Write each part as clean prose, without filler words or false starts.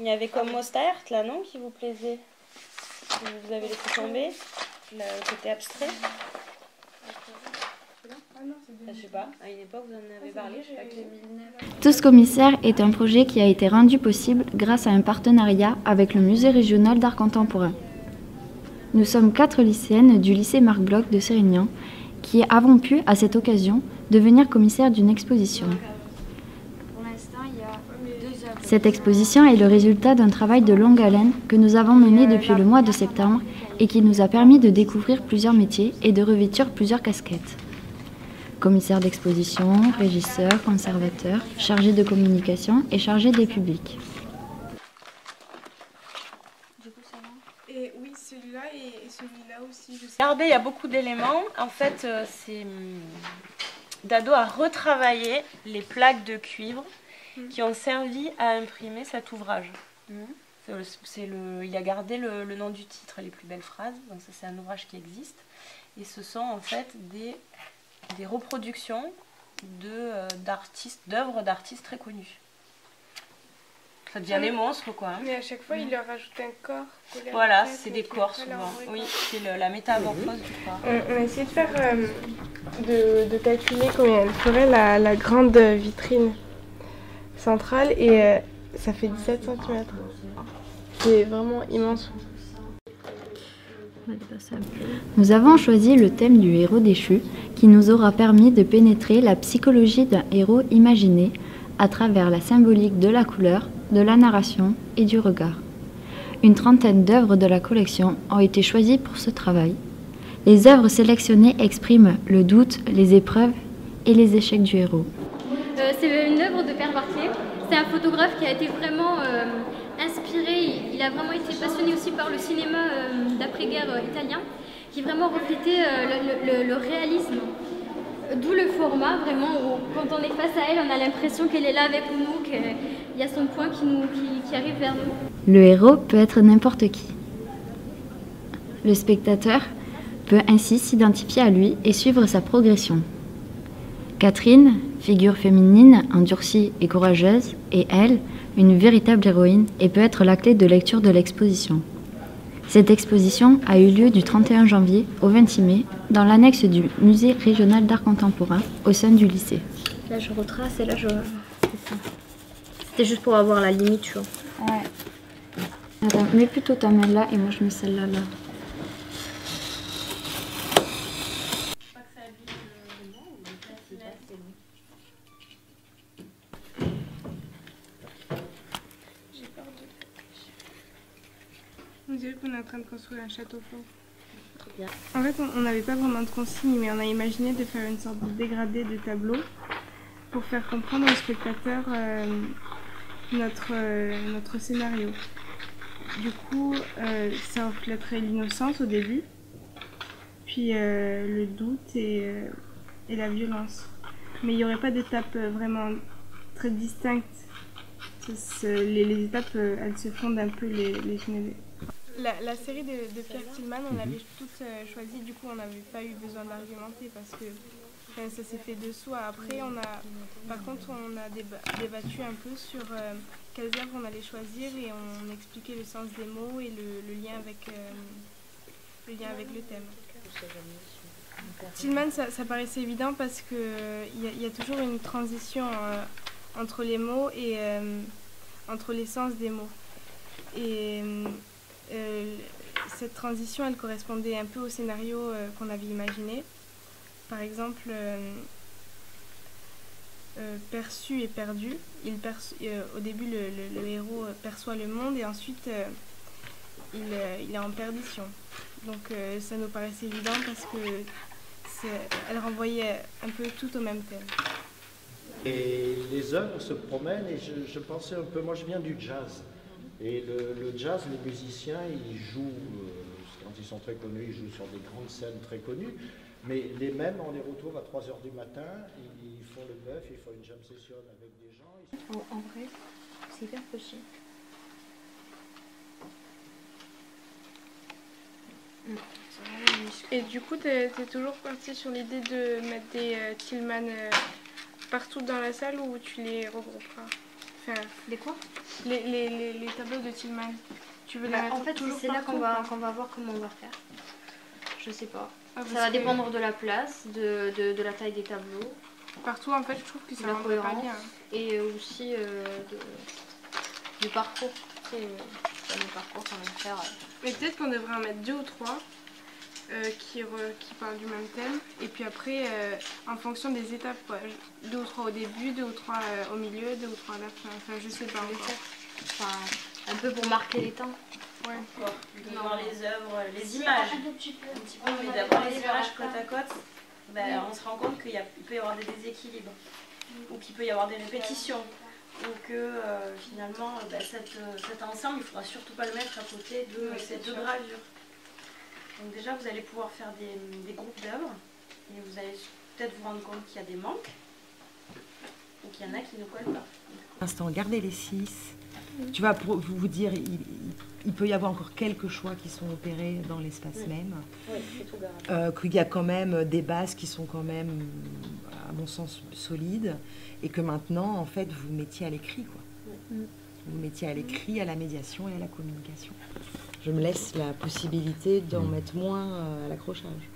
Il y avait comme Mostert là, non, qui vous plaisait? Vous avez laissé tomber le côté abstrait? Je sais pas, à une époque vous en avez parlé, je sais pas que... Tous commissaires est un projet qui a été rendu possible grâce à un partenariat avec le Musée régional d'art contemporain. Nous sommes 4 lycéennes du lycée Marc Bloch de Sérignan qui avons pu, à cette occasion, devenir commissaires d'une exposition. Cette exposition est le résultat d'un travail de longue haleine que nous avons mené depuis le mois de septembre et qui nous a permis de découvrir plusieurs métiers et de revêtir plusieurs casquettes. Commissaire d'exposition, régisseur, conservateur, chargé de communication et chargé des publics. Et oui, celui-là et celui-là aussi. Regardez, il y a beaucoup d'éléments. En fait, Dado a retravaillé les plaques de cuivre qui ont servi à imprimer cet ouvrage. Il a gardé le nom du titre, les plus belles phrases. Donc ça, c'est un ouvrage qui existe. Et ce sont en fait des reproductions d'œuvres d'artistes très connus. Ça devient des monstres, quoi. Mais à chaque fois, il leur rajoute un corps. Voilà, c'est des corps souvent. Oui, c'est la métamorphose du corps. On a essayé de faire, de calculer combien elle ferait la grande vitrine centrale et ça fait 17 cm. C'est vraiment immense. Nous avons choisi le thème du héros déchu qui nous aura permis de pénétrer la psychologie d'un héros imaginé à travers la symbolique de la couleur, de la narration et du regard. Une trentaine d'œuvres de la collection ont été choisies pour ce travail. Les œuvres sélectionnées expriment le doute, les épreuves et les échecs du héros. C'est une œuvre de Père Barclay. C'est un photographe qui a été vraiment inspiré. Il a vraiment été passionné aussi par le cinéma d'après-guerre italien, qui vraiment reflétait le réalisme. D'où le format, vraiment, où quand on est face à elle, on a l'impression qu'elle est là avec nous, qu'il y a son point qui arrive vers nous. Le héros peut être n'importe qui. Le spectateur peut ainsi s'identifier à lui et suivre sa progression. Catherine, figure féminine, endurcie et courageuse, est elle, une véritable héroïne et peut être la clé de lecture de l'exposition. Cette exposition a eu lieu du 31 janvier au 26 mai dans l'annexe du Musée régional d'art contemporain au sein du lycée. Là je retrace et là je... C'était juste pour avoir la limite, tu vois. Ouais. Attends, mets plutôt ta main là et moi je mets celle-là là. On dirait qu'on est en train de construire un château fort. En fait, on n'avait pas vraiment de consigne, mais on a imaginé de faire une sorte de dégradé de tableau pour faire comprendre aux spectateurs notre scénario. Du coup, ça reflèterait l'innocence au début, puis le doute et la violence. Mais il n'y aurait pas d'étapes vraiment très distinctes. Les étapes, elles se fondent un peu les unes les autres. La série de Pierre Tillman, on l'avait toutes choisies, du coup on n'avait pas eu besoin d'argumenter parce que ça s'est fait de soi. Après, par contre, on a débattu un peu sur quelles œuvres on allait choisir et on expliquait le sens des mots et le lien avec le thème. Tillman, ça paraissait évident parce qu'il y a toujours une transition entre les mots et entre les sens des mots. Et cette transition, elle correspondait un peu au scénario qu'on avait imaginé. Par exemple, perçu et perdu. Au début, le héros perçoit le monde et ensuite il est en perdition. Donc ça nous paraissait évident parce qu'elle renvoyait un peu tout au même thème. Et les œuvres se promènent et je pensais un peu, moi je viens du jazz. Et le jazz, les musiciens, ils jouent, quand ils sont très connus, ils jouent sur des grandes scènes très connues, mais les mêmes, on les retrouve à 3 h du matin, ils font le bœuf, ils font une jam session avec des gens. En vrai, c'est hyper petit. Et du coup, t'es toujours partie sur l'idée de mettre des Tillman partout dans la salle ou tu les regrouperas? Enfin, Des quoi? les tableaux de Tillman. Tu veux les mettre En fait, toujours c'est là partout, qu'on quoi. va voir comment on va faire. Je sais pas. Ah, parce Ça va que dépendre de la place, de la taille des tableaux partout, en fait, je trouve que ça la rendrait pas cohérence. bien. Et aussi du parcours. C'est le parcours qu'on va faire. Mais peut-être qu'on devrait en mettre 2 ou 3 qui parlent du même thème. Et puis après, en fonction des étapes, quoi. 2 ou 3 au début, 2 ou 3 au milieu, 2 ou 3 à la fin. Enfin, je sais pas encore. Enfin, un peu pour marquer les temps. Ouais. Voir les œuvres, les images. Un petit peu, mais d'avoir les images côte à côte, on se rend compte qu'il peut y avoir des déséquilibres, ou qu'il peut y avoir des répétitions, ou que finalement cet ensemble, il ne faudra surtout pas le mettre à côté de ces 2 gravures. Donc déjà, vous allez pouvoir faire des groupes d'œuvres, et vous allez peut-être vous rendre compte qu'il y a des manques, ou qu'il y en a qui ne collent pas. Instant, gardez les 6. Tu vois, pour vous dire, il peut y avoir encore quelques choix qui sont opérés dans l'espace même. Oui, c'est tout garage. Qu'il y a quand même des bases qui sont quand même, à mon sens, solides. Et que maintenant, en fait, vous mettiez à l'écrit, quoi. Vous mettiez à l'écrit, à la médiation et à la communication. Je me laisse la possibilité d'en mettre moins à l'accrochage.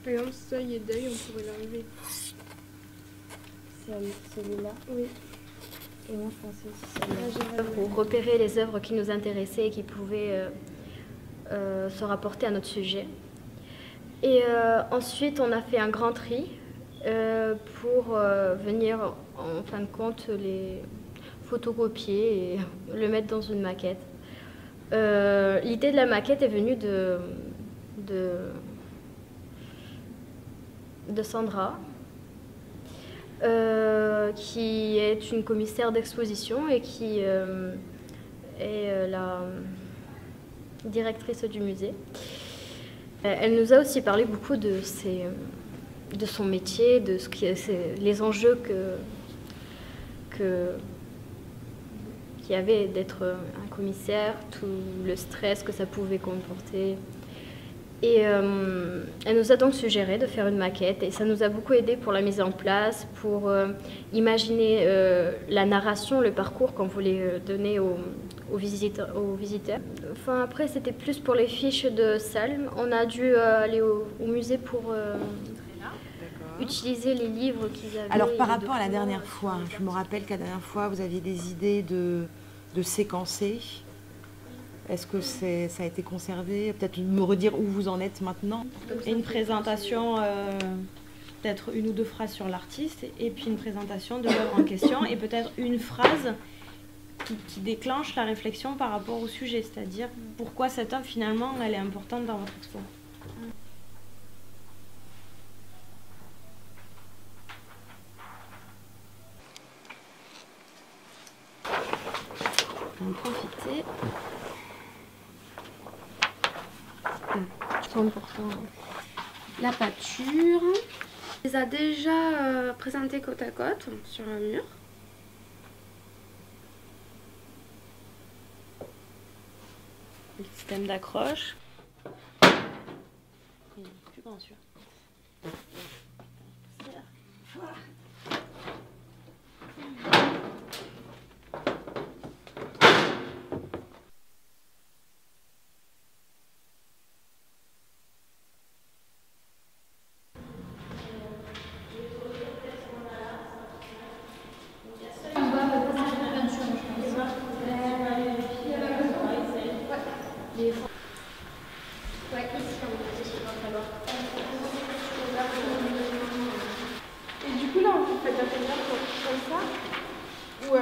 Par exemple, ça, il est d'œil, on pourrait l'enlever. Celui-là. Oui. Et moi, je pensais aussi celle-là. Pour repérer les œuvres qui nous intéressaient et qui pouvaient se rapporter à notre sujet. Et ensuite, on a fait un grand tri pour venir, en fin de compte, les photocopier et le mettre dans une maquette. L'idée de la maquette est venue de Sandra, qui est une commissaire d'exposition et qui est la directrice du musée. Elle nous a aussi parlé beaucoup de son métier, de ce qui les enjeux qu'il y avait d'être un commissaire, tout le stress que ça pouvait comporter. Et elle nous a donc suggéré de faire une maquette et ça nous a beaucoup aidé pour la mise en place, pour imaginer la narration, le parcours qu'on voulait donner aux visiteurs. Enfin, après, c'était plus pour les fiches de salle. On a dû aller au musée pour utiliser les livres qu'ils avaient. Alors, par rapport à la dernière fois, je me rappelle qu'à la dernière fois, vous aviez des idées de séquencer. Est-ce que ça a été conservé? Peut-être me redire où vous en êtes maintenant? Et une présentation, peut-être 1 ou 2 phrases sur l'artiste, et puis une présentation de l'œuvre en question, et peut-être une phrase qui déclenche la réflexion par rapport au sujet, c'est-à-dire pourquoi cette œuvre finalement elle est importante dans votre expo. On va en profiter. 100%. La pâture. On les a déjà présentés côte à côte sur un mur. Le système d'accroche. Plus grand sûr. Et du coup, là, on fait la première comme ça. Ou tout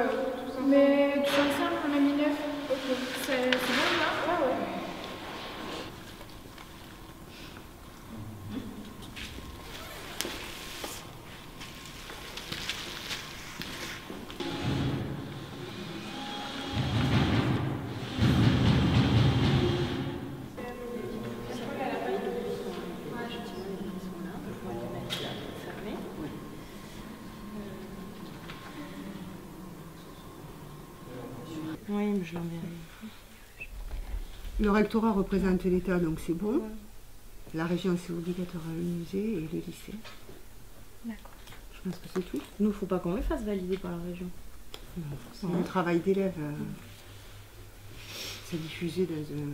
ensemble. Mais tout ensemble, on a mis 9. Ok. C'est bon là? Ouais, ouais. Oui, mais je l'enverrai. Le rectorat représente l'État, donc c'est bon. La région, c'est obligatoire le musée et le lycée. D'accord. Je pense que c'est tout. Nous, faut pas qu'on le fasse valider par la région. Le travail d'élève, c'est diffusé dans un...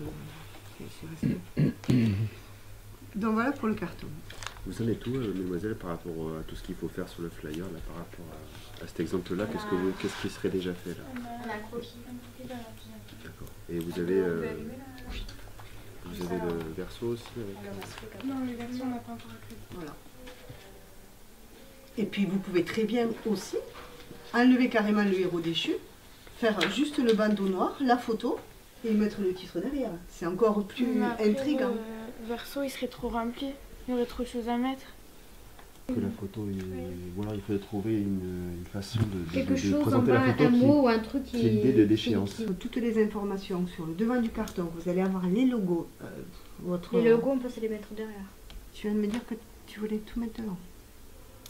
Donc voilà pour le carton. Vous en êtes où, mesdemoiselles, par rapport à tout ce qu'il faut faire sur le flyer, là, par rapport à cet exemple-là? Qu'est-ce qui serait déjà fait là? On a un croquis. D'accord. Et vous avez le verso aussi Non, le verso, on n'a pas encore écrit. Voilà. Et puis vous pouvez très bien aussi enlever carrément le héros déchu, faire juste le bandeau noir, la photo, et mettre le titre derrière. C'est encore plus intriguant. Le verso, il serait trop rempli. Il y aurait trop de choses à mettre. Que la photo, ou alors il faudrait trouver une façon de quelque chose en présenter bas, la photo un mot ou un truc qui est l'idée de déchéance. Toutes les informations sur le devant du carton, vous allez avoir les logos. Les logos, on peut se les mettre derrière. Tu viens de me dire que tu voulais tout mettre devant.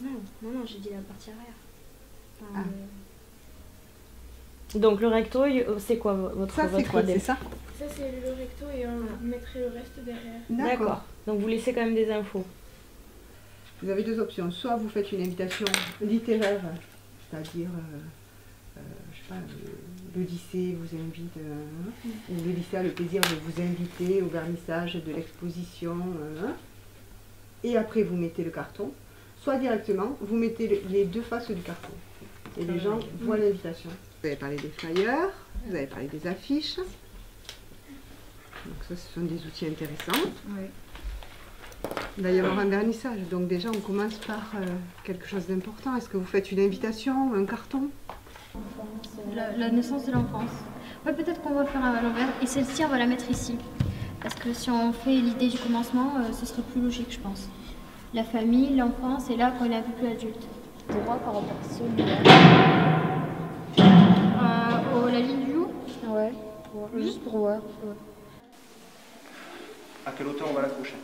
Non, j'ai dit la partie arrière. Enfin, Donc le recto, c'est quoi votre c'est ça? Ça, c'est le recto et on mettrait le reste derrière. D'accord. Donc vous laissez quand même des infos. Vous avez deux options. Soit vous faites une invitation littéraire, c'est-à-dire, je sais pas, le lycée vous invite, ou le lycée a le plaisir de vous inviter au vernissage de l'exposition, et après vous mettez le carton. Soit directement, vous mettez les deux faces du carton. Et les gens voient l'invitation. Vous avez parlé des flyers, vous avez parlé des affiches. Donc ça, ce sont des outils intéressants. Oui. Il va y avoir un vernissage. Donc déjà, on commence par quelque chose d'important. Est-ce que vous faites une invitation, un carton? La naissance de l'enfance. Ouais, peut-être qu'on va faire à l'envers. Et celle-ci, on va la mettre ici. Parce que si on fait l'idée du commencement, ce serait plus logique, je pense. La famille, l'enfance, et là, quand il est un peu plus adulte. Droit par rapport à celui-là. La ligne du loup? Ouais. Juste pour voir. À quelle hauteur on va l'accrocher?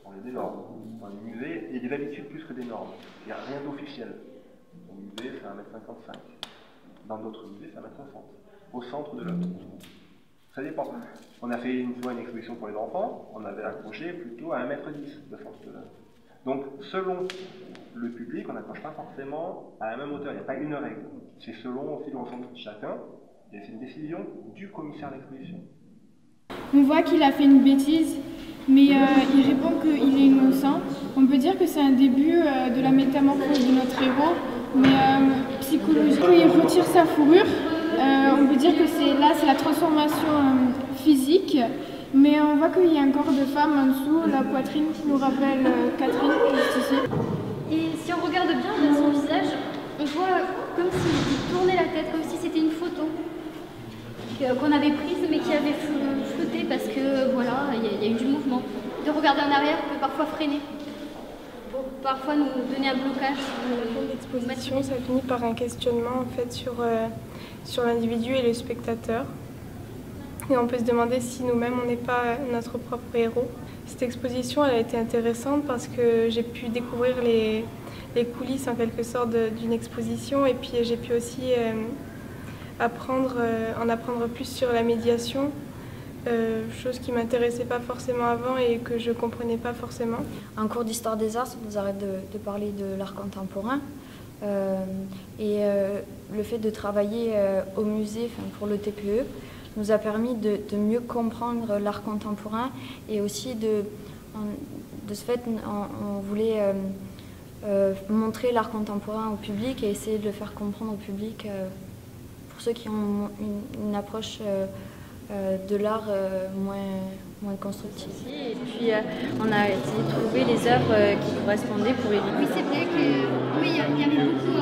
On a des normes. Dans les musées, il y a des habitudes plus que des normes. Il n'y a rien d'officiel. Au musée, c'est 1,55 m. Dans d'autres musées, c'est 1,60 m. Au centre de l'œuvre. Ça dépend. On a fait une fois une exposition pour les enfants, on avait accroché plutôt à 1,10 m de centre de l'œuvre. Donc, selon le public, on n'accroche pas forcément à la même hauteur. Il n'y a pas une règle. C'est selon aussi le ressenti de chacun. Et c'est une décision du commissaire d'exposition. On voit qu'il a fait une bêtise, mais il répond qu'il est innocent. On peut dire que c'est un début de la métamorphose de notre héros, mais psychologiquement, il retire sa fourrure. On peut dire que c'est la transformation physique, mais on voit qu'il y a un corps de femme en dessous, la poitrine qui nous rappelle Catherine, juste ici. Et si on regarde bien dans son visage, on voit comme s'il tournait la tête, comme si c'était une photo qu'on avait prise mais qui avait flotté parce que voilà, il y a eu du mouvement. De regarder en arrière peut parfois freiner, pour parfois nous donner un blocage. L'exposition, ça finit par un questionnement en fait sur l'individu et le spectateur. Et on peut se demander si nous-mêmes on n'est pas notre propre héros. Cette exposition elle a été intéressante parce que j'ai pu découvrir les coulisses en quelque sorte d'une exposition et puis j'ai pu aussi en apprendre plus sur la médiation, chose qui ne m'intéressait pas forcément avant et que je ne comprenais pas forcément. En cours d'histoire des arts, ça nous arrête de parler de l'art contemporain. Le fait de travailler au musée pour le TPE nous a permis de mieux comprendre l'art contemporain et aussi de ce fait on voulait montrer l'art contemporain au public et essayer de le faire comprendre au public pour ceux qui ont une approche de l'art moins constructive. Et puis on a essayé de trouver les œuvres qui correspondaient pour éviter. Oui, c'est vrai que oui, il y avait beaucoup.